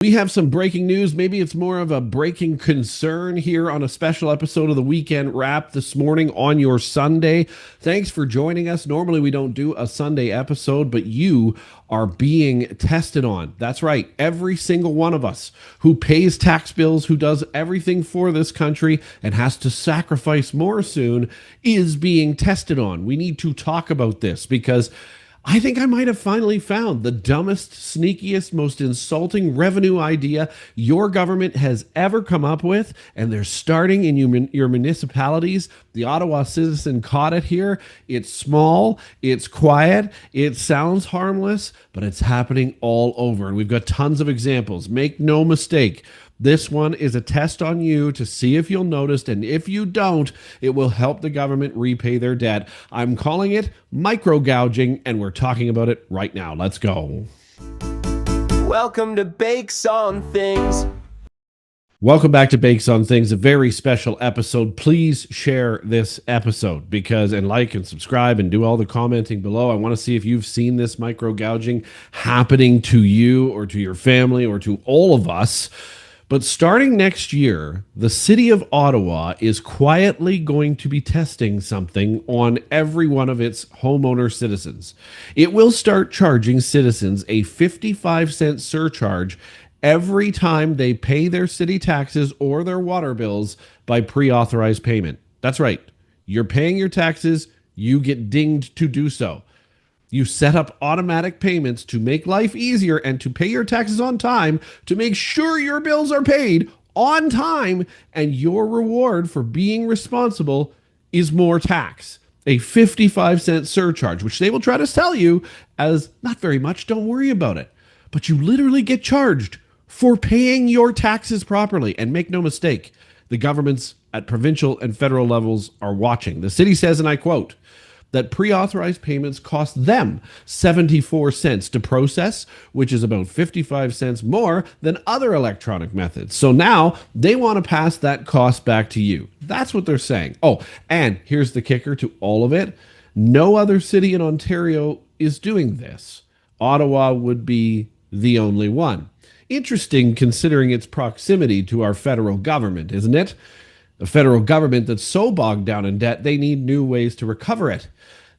We have some breaking news. Maybe it's more of a breaking concern here on a special episode of the Weekend Wrap this morning on your Sunday. Thanks for joining us. Normally, we don't do a Sunday episode, but you are being tested on. That's right. Every single one of us who pays tax bills, who does everything for this country and has to sacrifice more soon is being tested on. We need to talk about this because I think I might have finally found the dumbest, sneakiest, most insulting revenue idea your government has ever come up with, and they're starting in your municipalities. The Ottawa Citizen caught it here. It's small, it's quiet, it sounds harmless, but it's happening all over. And we've got tons of examples. Make no mistake. This one is a test on you to see if you'll notice, and if you don't, it will help the government repay their debt. I'm calling it micro-gouging, and we're talking about it right now. Let's go. Welcome to Bakes on Things. Welcome back to Bakes on Things, a very special episode. Please share this episode and like and subscribe and do all the commenting below. I want to see if you've seen this micro-gouging happening to you or to your family or to all of us. But starting next year, the city of Ottawa is quietly going to be testing something on every one of its homeowner citizens. It will start charging citizens a 55-cent surcharge every time they pay their city taxes or their water bills by pre-authorized payment. That's right. You're paying your taxes, you get dinged to do so. You set up automatic payments to make life easier and to pay your taxes on time to make sure your bills are paid on time, and your reward for being responsible is more tax. A 55-cent surcharge, which they will try to sell you as not very much, don't worry about it. But you literally get charged for paying your taxes properly. And make no mistake, the governments at provincial and federal levels are watching. The city says, and I quote, that pre-authorized payments cost them 74 cents to process, which is about 55 cents more than other electronic methods. So now they want to pass that cost back to you. That's what they're saying. Oh, and here's the kicker to all of it. No other city in Ontario is doing this. Ottawa would be the only one. Interesting considering its proximity to our federal government, isn't it? A federal government that's so bogged down in debt, they need new ways to recover it.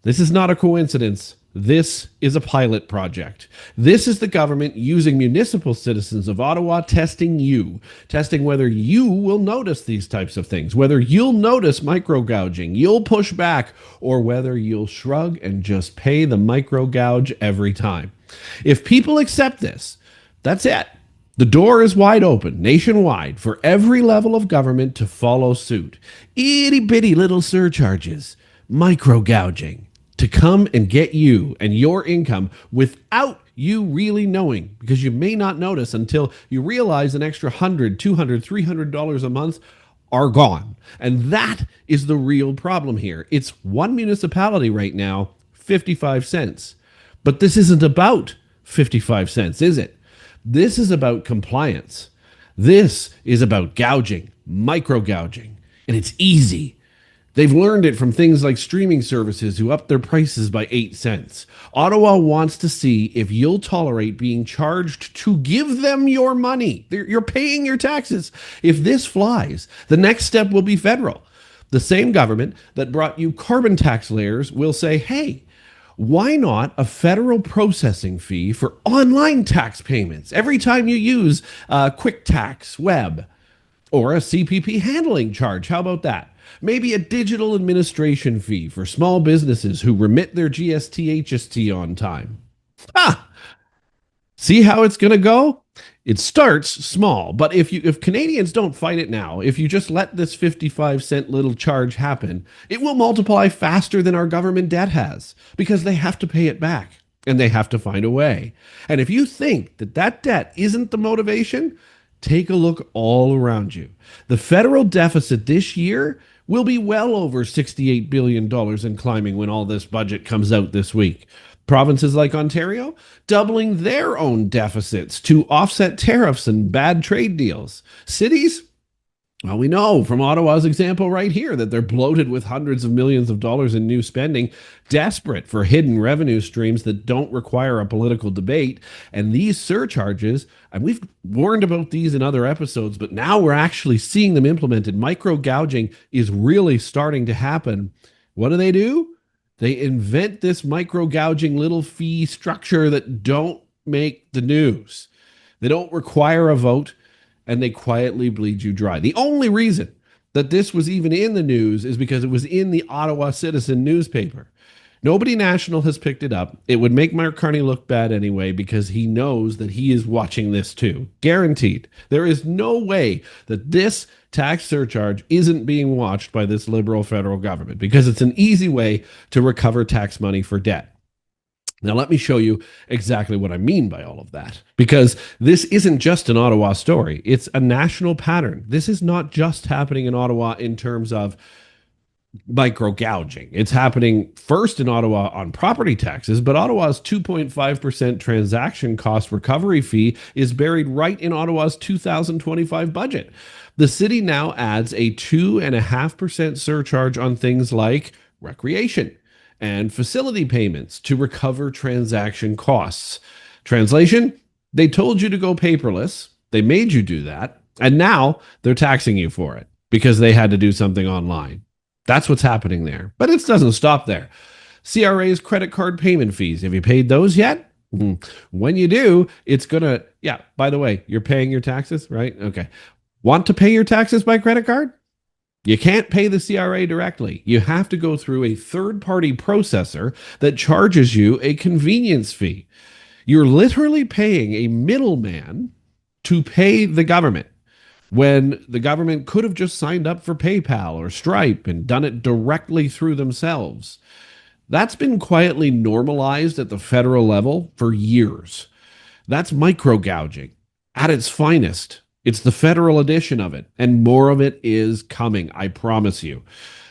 This is not a coincidence. This is a pilot project. This is the government using municipal citizens of Ottawa testing you, testing whether you will notice these types of things, whether you'll notice micro-gouging, you'll push back, or whether you'll shrug and just pay the micro-gouge every time. If people accept this, that's it. The door is wide open nationwide for every level of government to follow suit. Itty bitty little surcharges, micro-gouging, to come and get you and your income without you really knowing, because you may not notice until you realize an extra $100, $200, $300 a month are gone. And that is the real problem here. It's one municipality right now, 55 cents. But this isn't about 55 cents, is it? This is about compliance. This is about gouging, micro-gouging, and it's easy. They've learned it from things like streaming services who up their prices by 8 cents. Ottawa wants to see if you'll tolerate being charged to give them your money. You're paying your taxes. If this flies, the next step will be federal. The same government that brought you carbon tax layers will say, hey, why not a federal processing fee for online tax payments every time you use Quick Tax Web, or a CPP handling charge? How about that? Maybe a digital administration fee for small businesses who remit their GST, HST on time. See how it's going to go? It starts small, but if Canadians don't fight it now, if you just let this 55-cent little charge happen, it will multiply faster than our government debt has, because they have to pay it back and they have to find a way. And if you think that debt isn't the motivation, take a look all around you. The federal deficit this year will be well over $68 billion and climbing when all this budget comes out this week. Provinces like Ontario doubling their own deficits to offset tariffs and bad trade deals. Cities, Well, we know from Ottawa's example right here that they're bloated with hundreds of millions of dollars in new spending, desperate for hidden revenue streams that don't require a political debate. And these surcharges, and we've warned about these in other episodes, but now we're actually seeing them implemented. Micro gouging is really starting to happen. What do? They invent this micro gouging little fee structure that don't make the news. They don't require a vote and they quietly bleed you dry. The only reason that this was even in the news is because it was in the Ottawa Citizen newspaper. Nobody national has picked it up. It would make Mark Carney look bad anyway because he knows that he is watching this too. Guaranteed. There is no way that this tax surcharge isn't being watched by this liberal federal government because it's an easy way to recover tax money for debt. Now, let me show you exactly what I mean by all of that, because this isn't just an Ottawa story. It's a national pattern. This is not just happening in Ottawa in terms of micro gouging. It's happening first in Ottawa on property taxes, but Ottawa's 2.5% transaction cost recovery fee is buried right in Ottawa's 2025 budget. The city now adds a 2.5% surcharge on things like recreation and facility payments to recover transaction costs. Translation: they told you to go paperless, they made you do that, and now they're taxing you for it because they had to do something online. That's what's happening there. But it doesn't stop there. CRA's credit card payment fees. Have you paid those yet? When you do, it's going to, yeah, by the way, you're paying your taxes, right? Okay. Want to pay your taxes by credit card? You can't pay the CRA directly. You have to go through a third-party processor that charges you a convenience fee. You're literally paying a middleman to pay the government when the government could have just signed up for PayPal or Stripe and done it directly through themselves. That's been quietly normalized at the federal level for years. That's micro gouging at its finest. It's the federal edition of it, and more of it is coming, I promise you.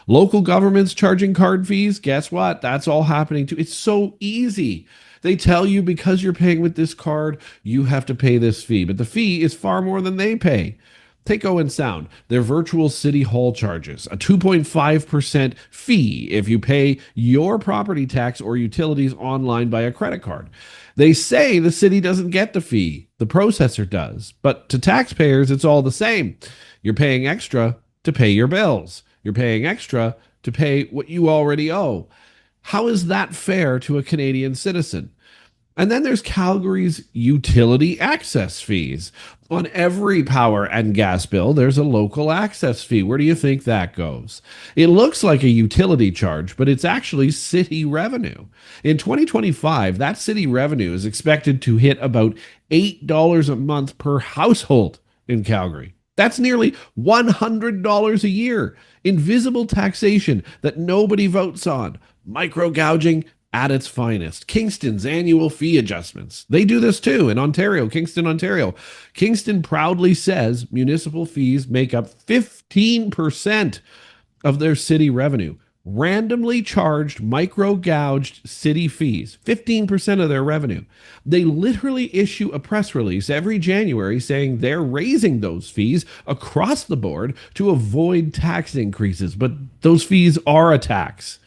Local governments charging card fees, guess what? That's all happening too. It's so easy. They tell you because you're paying with this card, you have to pay this fee, but the fee is far more than they pay. Take Owen Sound, their virtual city hall charges, a 2.5% fee if you pay your property tax or utilities online by a credit card. They say the city doesn't get the fee, the processor does, but to taxpayers, it's all the same. You're paying extra to pay your bills. You're paying extra to pay what you already owe. How is that fair to a Canadian citizen? And then there's Calgary's utility access fees. On every power and gas bill, there's a local access fee. Where do you think that goes? It looks like a utility charge, but it's actually city revenue. In 2025, that city revenue is expected to hit about $8 a month per household in Calgary. That's nearly $100 a year. Invisible taxation that nobody votes on. Micro gouging at its finest. Kingston's annual fee adjustments. They do this too in Ontario, Kingston, Ontario. Kingston proudly says municipal fees make up 15% of their city revenue. Randomly charged, micro gouged city fees, 15% of their revenue. They literally issue a press release every January saying they're raising those fees across the board to avoid tax increases, but those fees are a tax.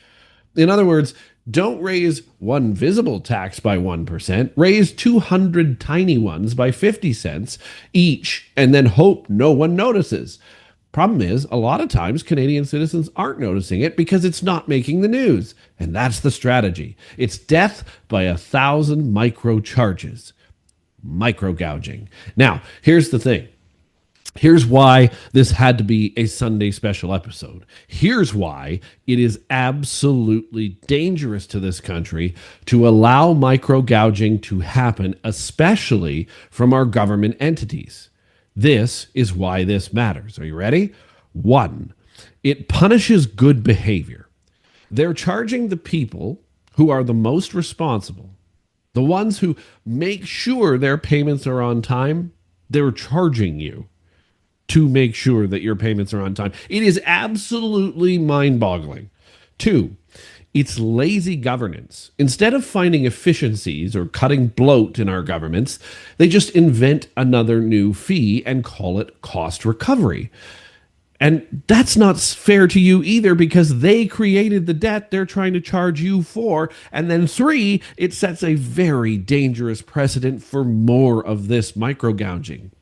In other words, don't raise one visible tax by 1%, raise 200 tiny ones by 50 cents each, and then hope no one notices. Problem is, a lot of times Canadian citizens aren't noticing it because it's not making the news. And that's the strategy. It's death by 1,000 micro charges. Micro gouging. Now, here's the thing. Here's why this had to be a Sunday special episode. Here's why it is absolutely dangerous to this country to allow micro gouging to happen, especially from our government entities. This is why this matters. Are you ready? 1, it punishes good behavior. They're charging the people who are the most responsible, the ones who make sure their payments are on time. They're charging you to make sure that your payments are on time. It is absolutely mind-boggling. 2, it's lazy governance. Instead of finding efficiencies or cutting bloat in our governments, they just invent another new fee and call it cost recovery. And that's not fair to you either because they created the debt they're trying to charge you for. And then three, it sets a very dangerous precedent for more of this micro gouging.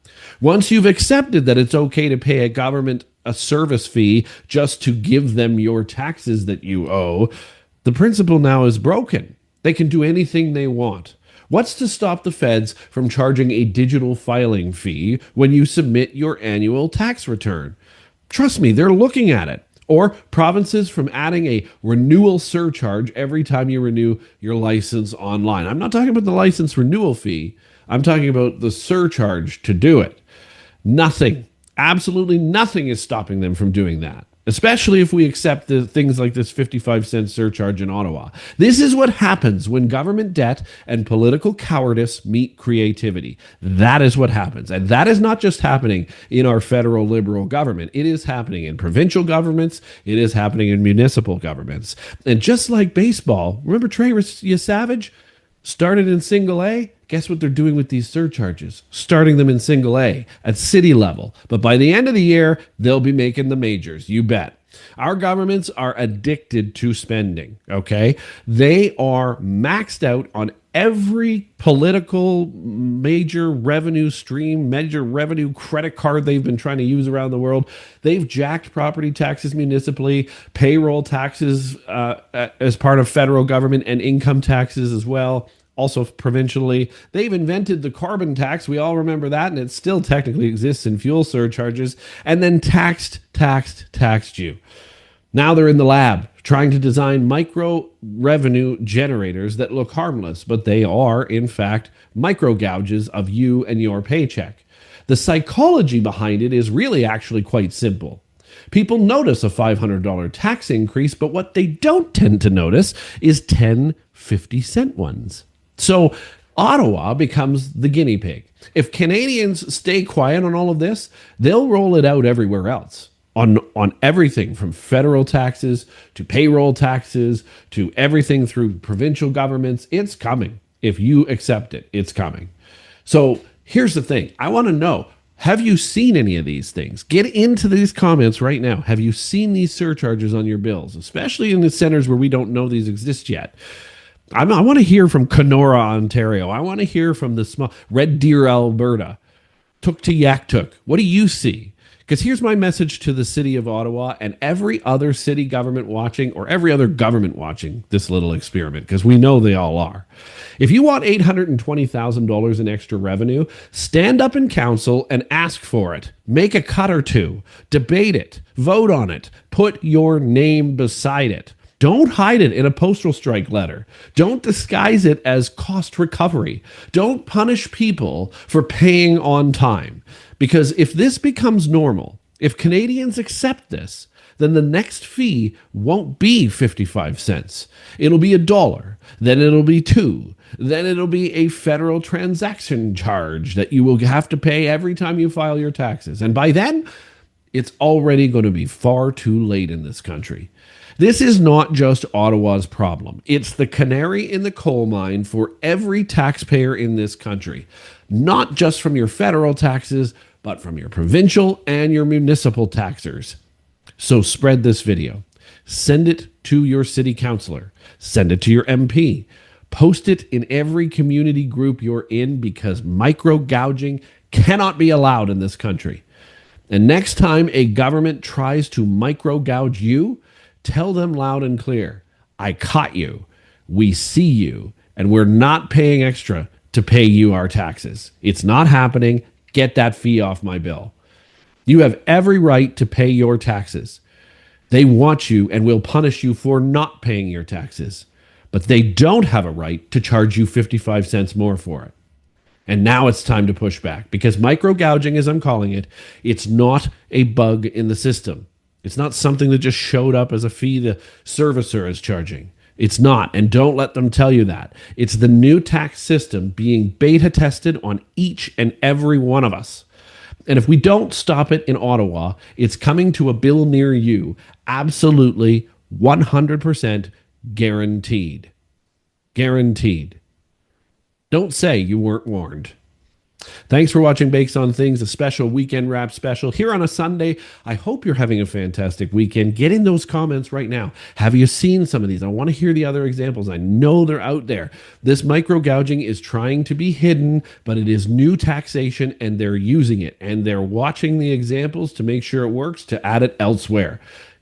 Once you've accepted that it's okay to pay a government a service fee just to give them your taxes that you owe, the principle now is broken. They can do anything they want. What's to stop the feds from charging a digital filing fee when you submit your annual tax return? Trust me, they're looking at it. Or provinces from adding a renewal surcharge every time you renew your license online. I'm not talking about the license renewal fee. I'm talking about the surcharge to do it. Nothing, absolutely nothing is stopping them from doing that, especially if we accept the things like this 55-cent surcharge in Ottawa. This is what happens when government debt and political cowardice meet creativity. That is what happens. And that is not just happening in our federal liberal government. It is happening in provincial governments. It is happening in municipal governments. And just like baseball, remember Trey Savage started in single A? Guess what they're doing with these surcharges? Starting them in single A at city level. But by the end of the year, they'll be making the majors. You bet. Our governments are addicted to spending, okay? They are maxed out on every political major revenue stream, major revenue credit card they've been trying to use around the world. They've jacked property taxes municipally, payroll taxes as part of federal government, and income taxes as well. Also provincially. They've invented the carbon tax. We all remember that, and it still technically exists in fuel surcharges, and then taxed you. Now they're in the lab trying to design micro revenue generators that look harmless, but they are, in fact, micro gouges of you and your paycheck. The psychology behind it is really actually quite simple. People notice a $500 tax increase, but what they don't tend to notice is 10 50-cent ones. So Ottawa becomes the guinea pig. If Canadians stay quiet on all of this, they'll roll it out everywhere else on everything from federal taxes to payroll taxes to everything through provincial governments. It's coming. If you accept it, it's coming. So here's the thing. I want to know, have you seen any of these things? Get into these comments right now. Have you seen these surcharges on your bills, especially in the centers where we don't know these exist yet? I want to hear from Kenora, Ontario. I want to hear from the small Red Deer, Alberta, Tuktoyaktuk. What do you see? Because here's my message to the city of Ottawa and every other city government watching, or every other government watching this little experiment, because we know they all are. If you want $820,000 in extra revenue, stand up in council and ask for it. Make a cut or two. Debate it. Vote on it. Put your name beside it. Don't hide it in a postal strike letter. Don't disguise it as cost recovery. Don't punish people for paying on time. Because if this becomes normal, if Canadians accept this, then the next fee won't be 55 cents. It'll be $1. Then it'll be $2. Then it'll be a federal transaction charge that you will have to pay every time you file your taxes. And by then, it's already going to be far too late in this country. This is not just Ottawa's problem. It's the canary in the coal mine for every taxpayer in this country, not just from your federal taxes, but from your provincial and your municipal taxers. So spread this video. Send it to your city councillor. Send it to your MP. Post it in every community group you're in, because micro gouging cannot be allowed in this country. And next time a government tries to micro gouge you, tell them loud and clear, I caught you, we see you, and we're not paying extra to pay you our taxes. It's not happening. Get that fee off my bill. You have every right to pay your taxes. They want you and will punish you for not paying your taxes. But they don't have a right to charge you 55 cents more for it. And now it's time to push back, because micro gouging, as I'm calling it, it's not a bug in the system. It's not something that just showed up as a fee the servicer is charging. It's not, and don't let them tell you that. It's the new tax system being beta tested on each and every one of us. And if we don't stop it in Ottawa, it's coming to a bill near you. Absolutely, 100% guaranteed. Guaranteed. Don't say you weren't warned. Thanks for watching Bakes on Things, a special weekend wrap special here on a Sunday. I hope you're having a fantastic weekend. Get in those comments right now. Have you seen some of these? I want to hear the other examples. I know they're out there. This micro gouging is trying to be hidden, but it is new taxation and they're using it and they're watching the examples to make sure it works to add it elsewhere.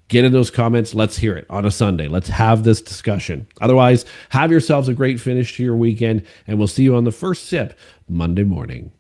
Get in those comments. Let's hear it on a Sunday. Let's have this discussion. Otherwise, have yourselves a great finish to your weekend, and we'll see you on the first sip Monday morning.